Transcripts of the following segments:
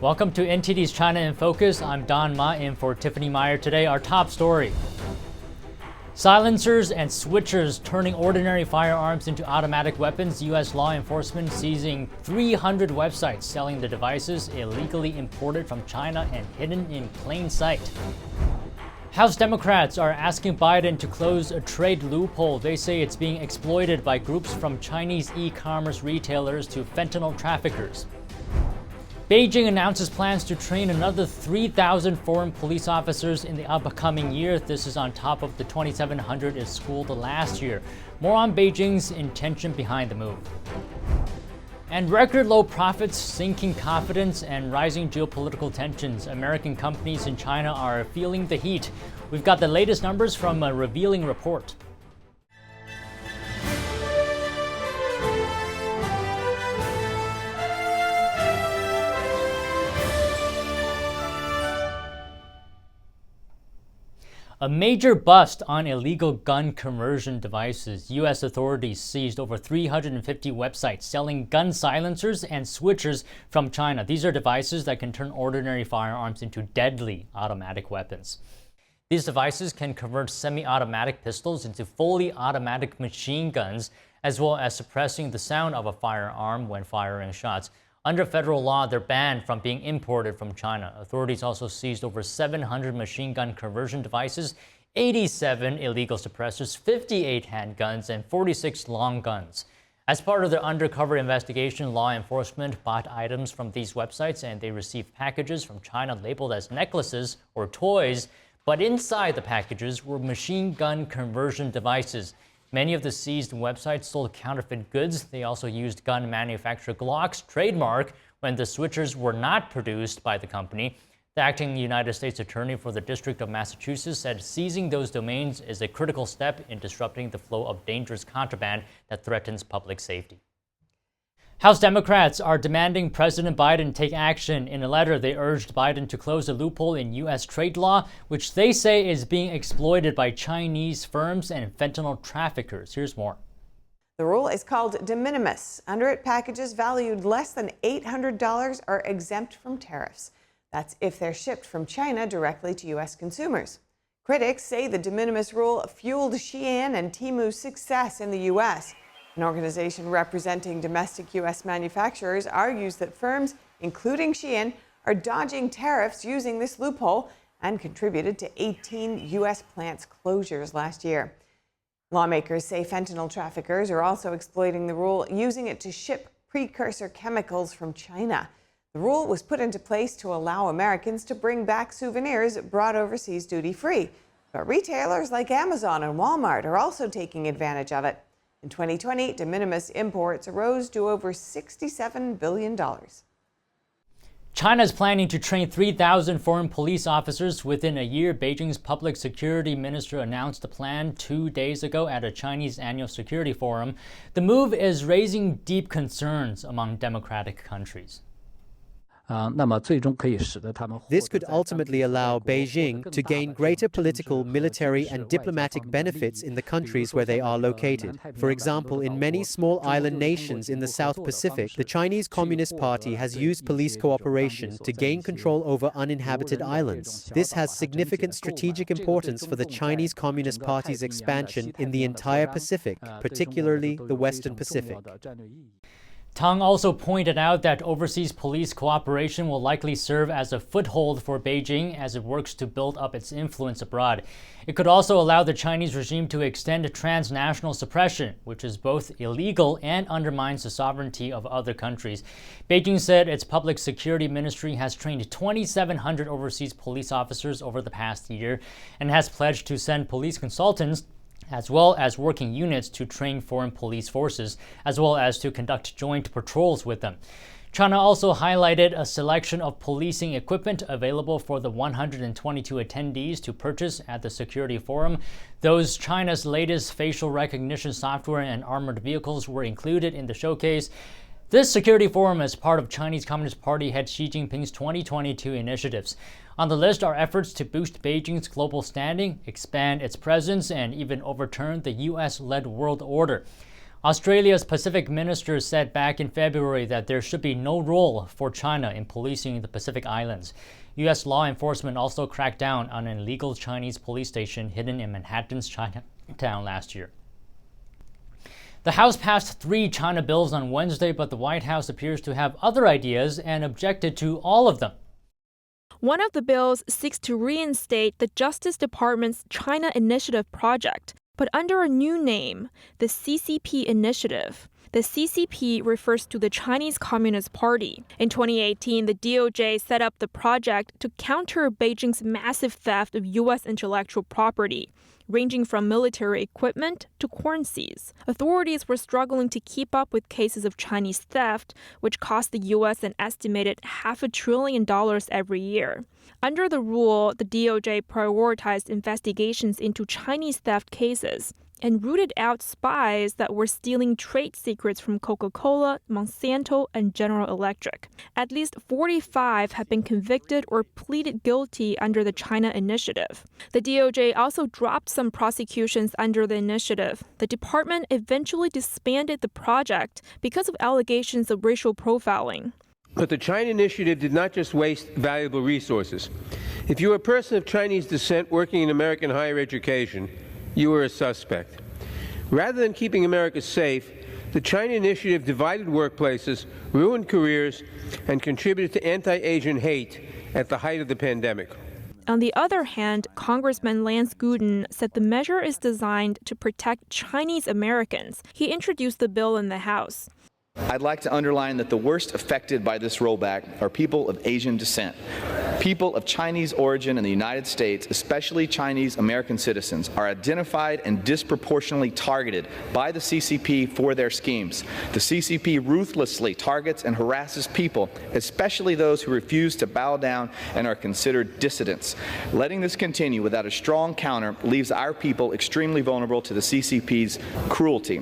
Welcome to NTD's China in Focus. I'm Don Ma in for Tiffany Meyer. Today, our top story. Silencers and switchers turning ordinary firearms into automatic weapons. U.S. law enforcement seizing 300 websites selling the devices illegally imported from China and hidden in plain sight. House Democrats are asking Biden to close a trade loophole. They say it's being exploited by groups from Chinese e-commerce retailers to fentanyl traffickers. Beijing announces plans to train another 3,000 foreign police officers in the upcoming year. This is on top of the 2,700 it schooled last year. More on Beijing's intention behind the move. And record low profits, sinking confidence, and rising geopolitical tensions. American companies in China are feeling the heat. We've got the latest numbers from a revealing report. A major bust on illegal gun conversion devices. U.S. authorities seized over 350 websites selling gun silencers and switchers from China. These are devices that can turn ordinary firearms into deadly automatic weapons. These devices can convert semi-automatic pistols into fully automatic machine guns, as well as suppressing the sound of a firearm when firing shots. Under federal law, they're banned from being imported from China. Authorities also seized over 700 machine gun conversion devices, 87 illegal suppressors, 58 handguns, and 46 long guns. As part of their undercover investigation, law enforcement bought items from these websites, and they received packages from China labeled as necklaces or toys, but inside the packages were machine gun conversion devices. Many of the seized websites sold counterfeit goods. They also used gun manufacturer Glock's trademark when the switchers were not produced by the company. The acting United States Attorney for the District of Massachusetts said seizing those domains is a critical step in disrupting the flow of dangerous contraband that threatens public safety. House Democrats are demanding President Biden take action. In a letter, they urged Biden to close a loophole in U.S. trade law, which they say is being exploited by Chinese firms and fentanyl traffickers. Here's more. The rule is called de minimis. Under it, packages valued less than $800 are exempt from tariffs. That's if they're shipped from China directly to U.S. consumers. Critics say the de minimis rule fueled Shein and Temu's success in the U.S. An organization representing domestic U.S. manufacturers argues that firms, including Shein, are dodging tariffs using this loophole and contributed to 18 U.S. plants closures last year. Lawmakers say fentanyl traffickers are also exploiting the rule, using it to ship precursor chemicals from China. The rule was put into place to allow Americans to bring back souvenirs brought overseas duty-free. But retailers like Amazon and Walmart are also taking advantage of it. In 2020, de minimis imports rose to over $67 billion. China is planning to train 3,000 foreign police officers within a year. Beijing's public security minister announced the plan 2 days ago at a Chinese annual security forum. The move is raising deep concerns among democratic countries. This could ultimately allow Beijing to gain greater political, military, and diplomatic benefits in the countries where they are located. For example, in many small island nations in the South Pacific, the Chinese Communist Party has used police cooperation to gain control over uninhabited islands. This has significant strategic importance for the Chinese Communist Party's expansion in the entire Pacific, particularly the Western Pacific. Tang also pointed out that overseas police cooperation will likely serve as a foothold for Beijing as it works to build up its influence abroad. It could also allow the Chinese regime to extend transnational suppression, which is both illegal and undermines the sovereignty of other countries. Beijing said its public security ministry has trained 2,700 overseas police officers over the past year and has pledged to send police consultants as well as working units to train foreign police forces, as well as to conduct joint patrols with them. China also highlighted a selection of policing equipment available for the 122 attendees to purchase at the Security Forum. Those China's latest facial recognition software and armored vehicles were included in the showcase. This security forum is part of Chinese Communist Party head Xi Jinping's 2022 initiatives. On the list are efforts to boost Beijing's global standing, expand its presence, and even overturn the U.S.-led world order. Australia's Pacific minister said back in February that there should be no role for China in policing the Pacific Islands. U.S. law enforcement also cracked down on an illegal Chinese police station hidden in Manhattan's Chinatown last year. The House passed 3 China bills on Wednesday, but the White House appears to have other ideas and objected to all of them. One of the bills seeks to reinstate the Justice Department's China Initiative project, but under a new name, the CCP Initiative. The CCP refers to the Chinese Communist Party. In 2018, the DOJ set up the project to counter Beijing's massive theft of U.S. intellectual property, ranging from military equipment to currencies. Authorities were struggling to keep up with cases of Chinese theft, which cost the U.S. an estimated $500 billion every year. Under the rule, the DOJ prioritized investigations into Chinese theft cases and rooted out spies that were stealing trade secrets from Coca-Cola, Monsanto, and General Electric. At least 45 have been convicted or pleaded guilty under the China Initiative. The DOJ also dropped some prosecutions under the initiative. The department eventually disbanded the project because of allegations of racial profiling. But the China Initiative did not just waste valuable resources. If you are a person of Chinese descent working in American higher education, you are a suspect. Rather than keeping America safe, the China Initiative divided workplaces, ruined careers, and contributed to anti-Asian hate at the height of the pandemic. On the other hand, Congressman Lance Gooden said the measure is designed to protect Chinese Americans. He introduced the bill in the House. I'd like to underline that the worst affected by this rollback are people of Asian descent. People of Chinese origin in the United States, especially Chinese American citizens, are identified and disproportionately targeted by the CCP for their schemes. The CCP ruthlessly targets and harasses people, especially those who refuse to bow down and are considered dissidents. Letting this continue without a strong counter leaves our people extremely vulnerable to the CCP's cruelty.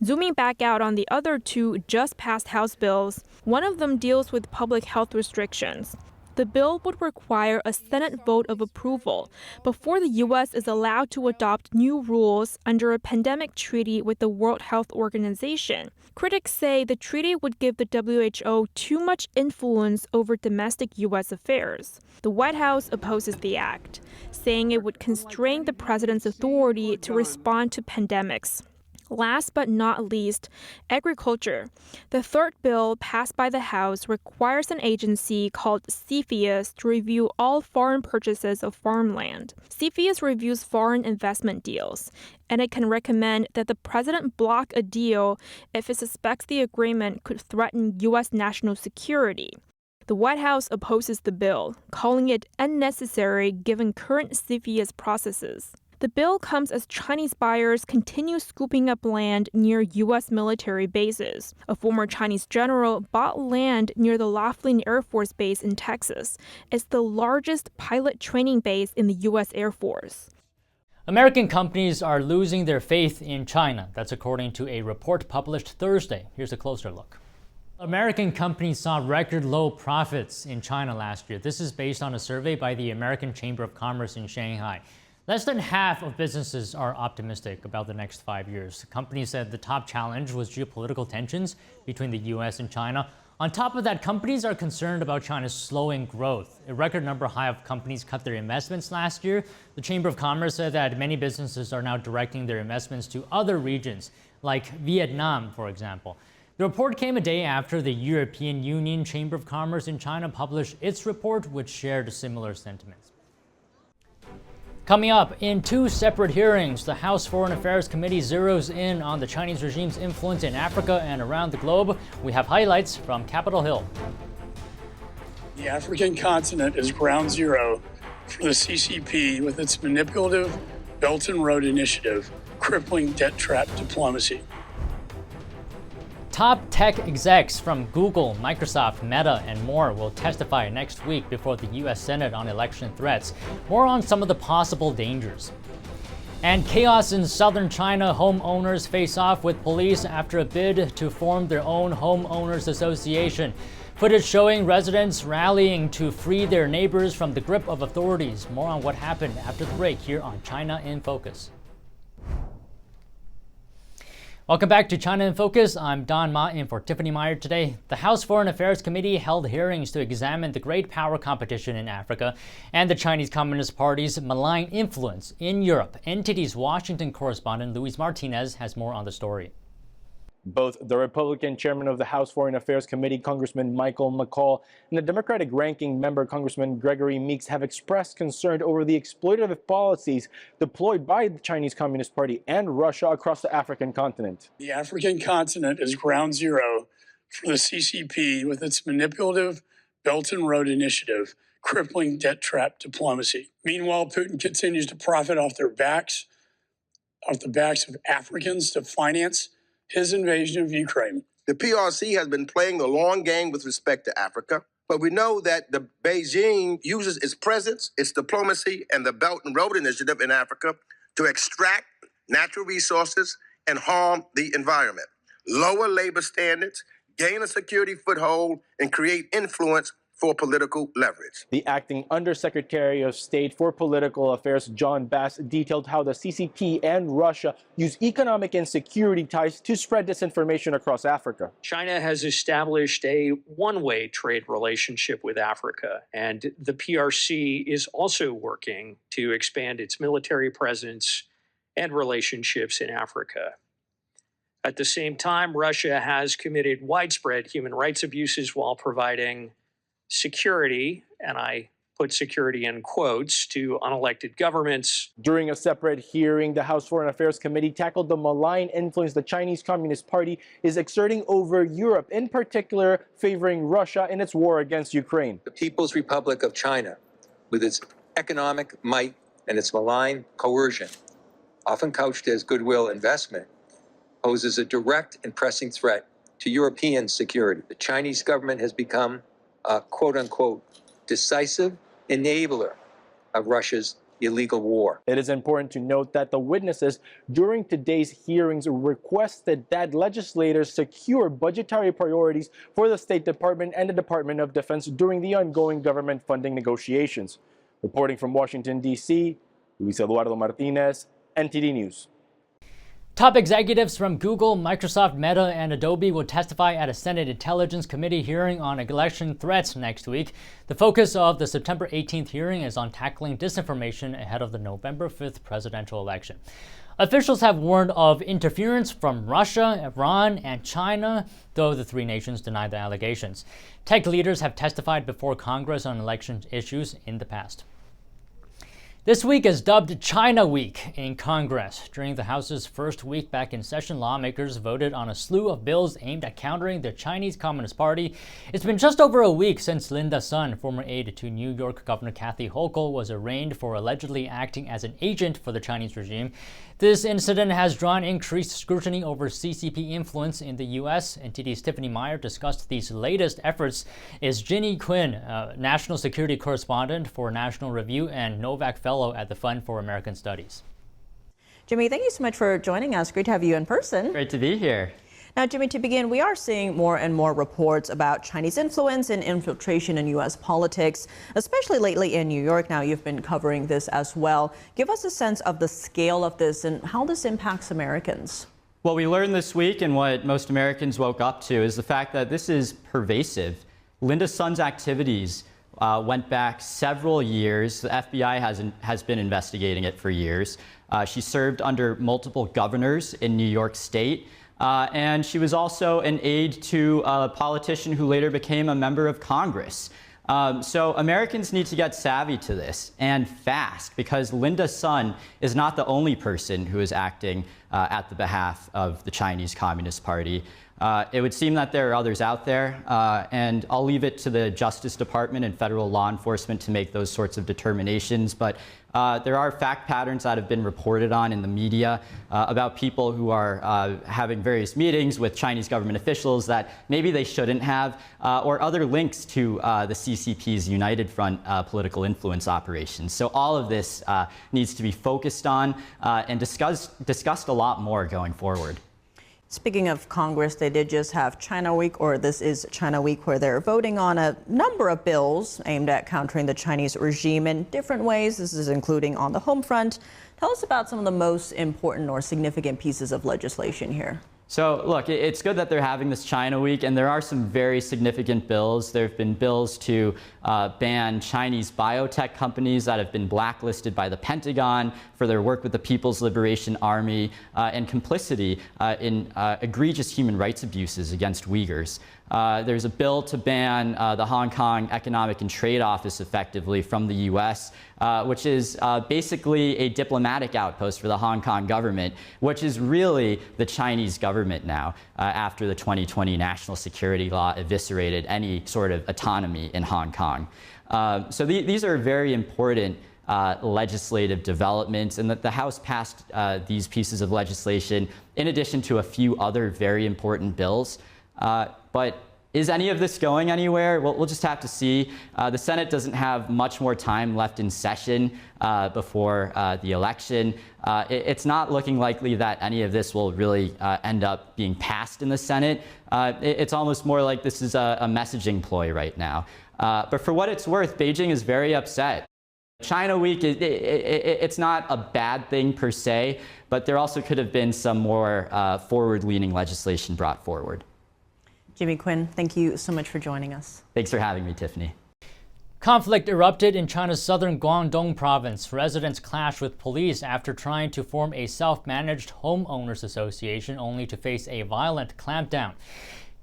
Zooming back out on the other 2 just-passed House bills, one of them deals with public health restrictions. The bill would require a Senate vote of approval before the U.S. is allowed to adopt new rules under a pandemic treaty with the World Health Organization. Critics say the treaty would give the WHO too much influence over domestic U.S. affairs. The White House opposes the act, saying it would constrain the president's authority to respond to pandemics. Last but not least, agriculture. The 3rd bill passed by the House requires an agency called CFIUS to review all foreign purchases of farmland. CFIUS reviews foreign investment deals, and it can recommend that the president block a deal if it suspects the agreement could threaten U.S. national security. The White House opposes the bill, calling it unnecessary given current CFIUS processes. The bill comes as Chinese buyers continue scooping up land near U.S. military bases. A former Chinese general bought land near the Laughlin Air Force Base in Texas. It's the largest pilot training base in the U.S. Air Force. American companies are losing their faith in China. That's according to a report published Thursday. Here's a closer look. American companies saw record low profits in China last year. This is based on a survey by the American Chamber of Commerce in Shanghai. Less than half of businesses are optimistic about the next 5 years. Companies said the top challenge was geopolitical tensions between the U.S. and China. On top of that, companies are concerned about China's slowing growth. A record number high of companies cut their investments last year. The Chamber of Commerce said that many businesses are now directing their investments to other regions, like Vietnam, for example. The report came a day after the European Union Chamber of Commerce in China published its report, which shared similar sentiments. Coming up, in 2 separate hearings, the House Foreign Affairs Committee zeroes in on the Chinese regime's influence in Africa and around the globe. We have highlights from Capitol Hill. The African continent is ground zero for the CCP with its manipulative Belt and Road Initiative, crippling debt trap diplomacy. Top tech execs from Google, Microsoft, Meta, and more will testify next week before the U.S. Senate on election threats. More on some of the possible dangers. And chaos in southern China. Homeowners face off with police after a bid to form their own homeowners association. Footage showing residents rallying to free their neighbors from the grip of authorities. More on what happened after the break here on China in Focus. Welcome back to China in Focus. I'm Don Ma in for Tiffany Meyer today. The House Foreign Affairs Committee held hearings to examine the great power competition in Africa and the Chinese Communist Party's malign influence in Europe. NTD's Washington correspondent Luis Martinez has more on the story. Both the Republican chairman of the House Foreign Affairs Committee, Congressman McCaul, and the Democratic ranking member, Congressman Gregory Meeks, have expressed concern over the exploitative policies deployed by the Chinese Communist Party and Russia across the African continent. The African continent is ground zero for the CCP with its manipulative Belt and Road Initiative, crippling debt trap diplomacy. Meanwhile, Putin continues to profit off the backs of Africans to finance his invasion of Ukraine. The PRC has been playing the long game with respect to Africa, but we know that the Beijing uses its presence, its diplomacy, and the Belt and Road Initiative in Africa to extract natural resources and harm the environment, lower labor standards, gain a security foothold, and create influence for political leverage. The acting Undersecretary of State for Political Affairs, John Bass, detailed how the CCP and Russia use economic and security ties to spread disinformation across Africa. China has established a one-way trade relationship with Africa, and the PRC is also working to expand its military presence and relationships in Africa. At the same time, Russia has committed widespread human rights abuses while providing security, and I put security in quotes, to unelected governments. During a separate hearing, the House Foreign Affairs Committee tackled the malign influence the Chinese Communist Party is exerting over Europe, in particular favoring Russia in its war against Ukraine. The People's Republic of China, with its economic might and its malign coercion, often couched as goodwill investment, poses a direct and pressing threat to European security. The Chinese government has become a quote-unquote decisive enabler of Russia's illegal war. It is important to note that the witnesses during today's hearings requested that legislators secure budgetary priorities for the State Department and the Department of Defense during the ongoing government funding negotiations. Reporting from Washington, D.C., Luis Eduardo Martinez, NTD News. Top executives from Google, Microsoft, Meta, and Adobe will testify at a Senate Intelligence Committee hearing on election threats next week. The focus of the September 18th hearing is on tackling disinformation ahead of the November 5th presidential election. Officials have warned of interference from Russia, Iran, and China, though the three nations deny the allegations. Tech leaders have testified before Congress on election issues in the past. This week is dubbed China Week in Congress. During the House's first week back in session, lawmakers voted on a slew of bills aimed at countering the Chinese Communist Party. It's been just over a week since Linda Sun, former aide to New York Governor Kathy Hochul, was arraigned for allegedly acting as an agent for the Chinese regime. This incident has drawn increased scrutiny over CCP influence in the U.S. NTD's Tiffany Meyer discussed these latest efforts. Is Ginny Quinn, national security correspondent for National Review and Novak Fellow at the Fund for American Studies. Jimmy, thank you so much for joining us. Great to have you in person. Great to be here. Now, Jimmy, to begin, we are seeing more and more reports about Chinese influence and infiltration in U.S. politics, especially lately in New York. Now, you've been covering this as well. Give us a sense of the scale of this and how this impacts Americans. What we learned this week and what most Americans woke up to is the fact that this is pervasive. Linda Sun's activities went back several years. The FBI has been investigating it for years. She served under multiple governors in New York State. And she was also an aide to a politician who later became a member of Congress. So Americans need to get savvy to this, and fast, because Linda Sun is not the only person who is acting at the behalf of the Chinese Communist Party. It would seem that there are others out there, and I'll leave it to the Justice Department and federal law enforcement to make those sorts of determinations. But there are fact patterns that have been reported on in the media about people who are having various meetings with Chinese government officials that maybe they shouldn't have, or other links to the CCP's United Front political influence operations. So all of this needs to be focused on and discussed a lot more going forward. Speaking of Congress, they did just have China Week, or this is China Week, where they're voting on a number of bills aimed at countering the Chinese regime in different ways. This is including on the home front. Tell us about some of the most important or significant pieces of legislation here. So look, it's good that they're having this China week, and there are some very significant bills. There have been bills to ban Chinese biotech companies that have been blacklisted by the Pentagon for their work with the People's Liberation Army and complicity in egregious human rights abuses against Uyghurs. There's a bill to ban the Hong Kong Economic and Trade Office effectively from the U.S., which is basically a diplomatic outpost for the Hong Kong government, which is really the Chinese government now, after the 2020 national security law eviscerated any sort of autonomy in Hong Kong. So these are very important legislative developments, and that the House passed these pieces of legislation in addition to a few other very important bills. But is any of this going anywhere? Well, we'll just have to see. The Senate doesn't have much more time left in session before the election. It's not looking likely that any of this will really end up being passed in the Senate. It's almost more like this is a messaging ploy right now. But for what it's worth, Beijing is very upset. China Week, it's not a bad thing per se, but there also could have been some more forward-leaning legislation brought forward. Jimmy Quinn, thank you so much for joining us. Thanks for having me, Tiffany. Conflict erupted in China's southern Guangdong province. Residents clashed with police after trying to form a self-managed homeowners association, only to face a violent clampdown.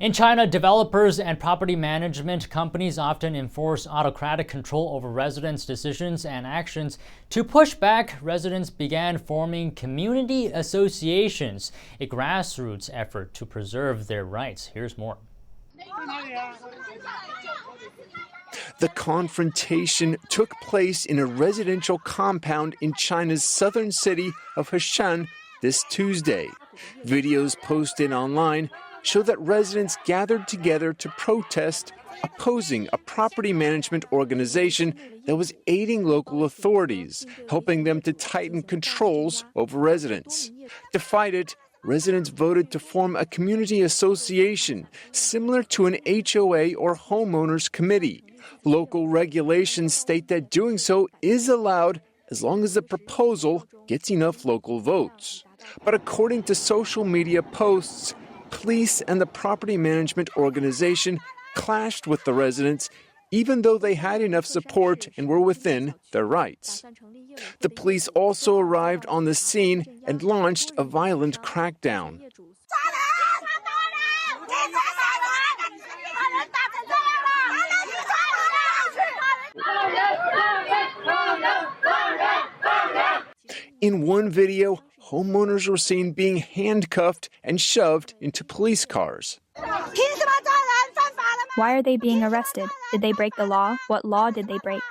In China, developers and property management companies often enforce autocratic control over residents' decisions and actions. To push back, residents began forming community associations, a grassroots effort to preserve their rights. Here's more. The confrontation took place in a residential compound in China's southern city of Heshan this Tuesday. Videos posted online show that residents gathered together to protest, opposing a property management organization that was aiding local authorities, helping them to tighten controls over residents. To fight it, residents voted to form a community association similar to an HOA or homeowners committee. Local regulations state that doing so is allowed as long as the proposal gets enough local votes. But according to social media posts, police and the property management organization clashed with the residents, even though they had enough support and were within their rights. The police also arrived on the scene and launched a violent crackdown. In one video, homeowners were seen being handcuffed and shoved into police cars. Why are they being arrested? Did they break the law? What law did they break?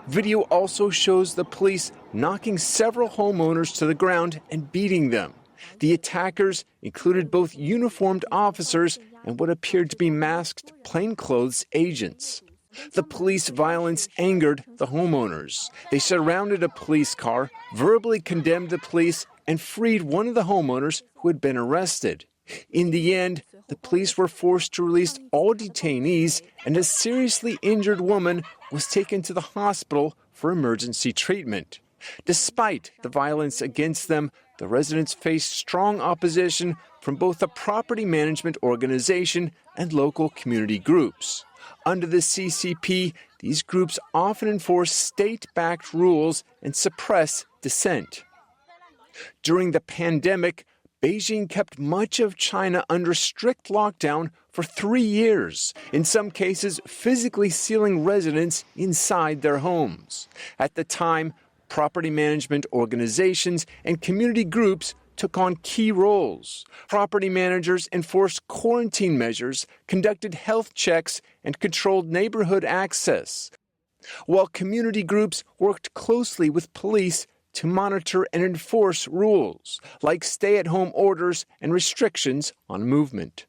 Video also shows the police knocking several homeowners to the ground and beating them. The attackers included both uniformed officers and what appeared to be masked plainclothes agents. The police violence angered the homeowners. They surrounded a police car, verbally condemned the police, and freed one of the homeowners who had been arrested. In the end, the police were forced to release all detainees, and a seriously injured woman was taken to the hospital for emergency treatment. Despite the violence against them, the residents faced strong opposition from both the property management organization and local community groups. Under the CCP, these groups often enforce state-backed rules and suppress dissent. During the pandemic, Beijing kept much of China under strict lockdown for 3 years, in some cases physically sealing residents inside their homes. At the time, property management organizations and community groups took on key roles. Property managers enforced quarantine measures, conducted health checks, and controlled neighborhood access, while community groups worked closely with police to monitor and enforce rules, like stay-at-home orders and restrictions on movement.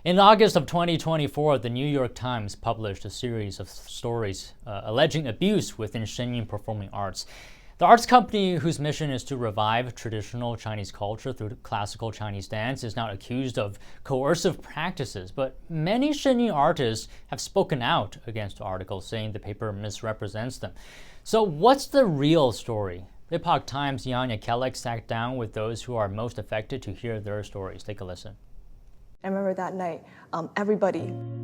In August of 2024, the New York Times published a series of stories alleging abuse within Shenyang Performing Arts. The arts company, whose mission is to revive traditional Chinese culture through classical Chinese dance, is now accused of coercive practices. But many Shenyang artists have spoken out against articles, saying the paper misrepresents them. So what's the real story Epoch Times' Yanya Kellek sat down with those who are most affected to hear their stories. Take a listen. I remember that night,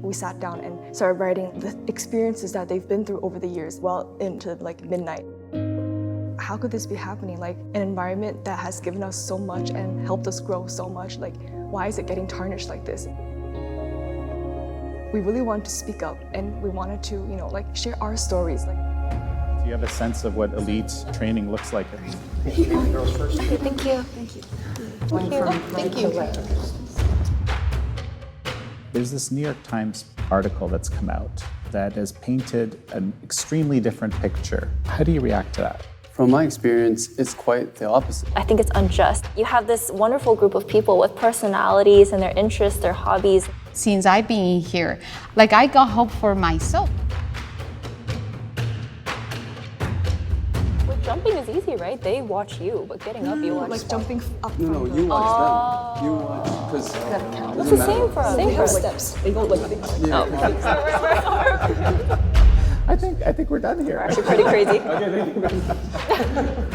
we sat down and started writing the experiences that they've been through over the years, well into like midnight. How could this be happening? Like an environment that has given us so much and helped us grow so much, like why is it getting tarnished like this? We really wanted to speak up and we wanted to, share our stories. Do you have a sense of what elite training looks like? Thank you. Thank you. Thank you. There's this New York Times article that's come out that has painted an extremely different picture. How do you react to that? From my experience, it's quite the opposite. I think it's unjust. You have this wonderful group of people with personalities and their interests, their hobbies. Since I've been here, I got hope for myself. Jumping is easy, right? They watch you, but getting up, you watch. Like jumping up. No, you watch them. You watch because. What's the same for us? They have steps. They go like. I think we're done here. We're actually pretty crazy. Okay, thank you.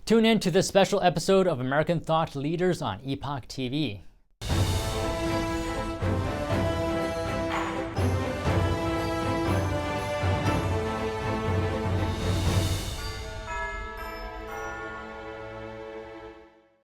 Tune in to this special episode of American Thought Leaders on Epoch TV.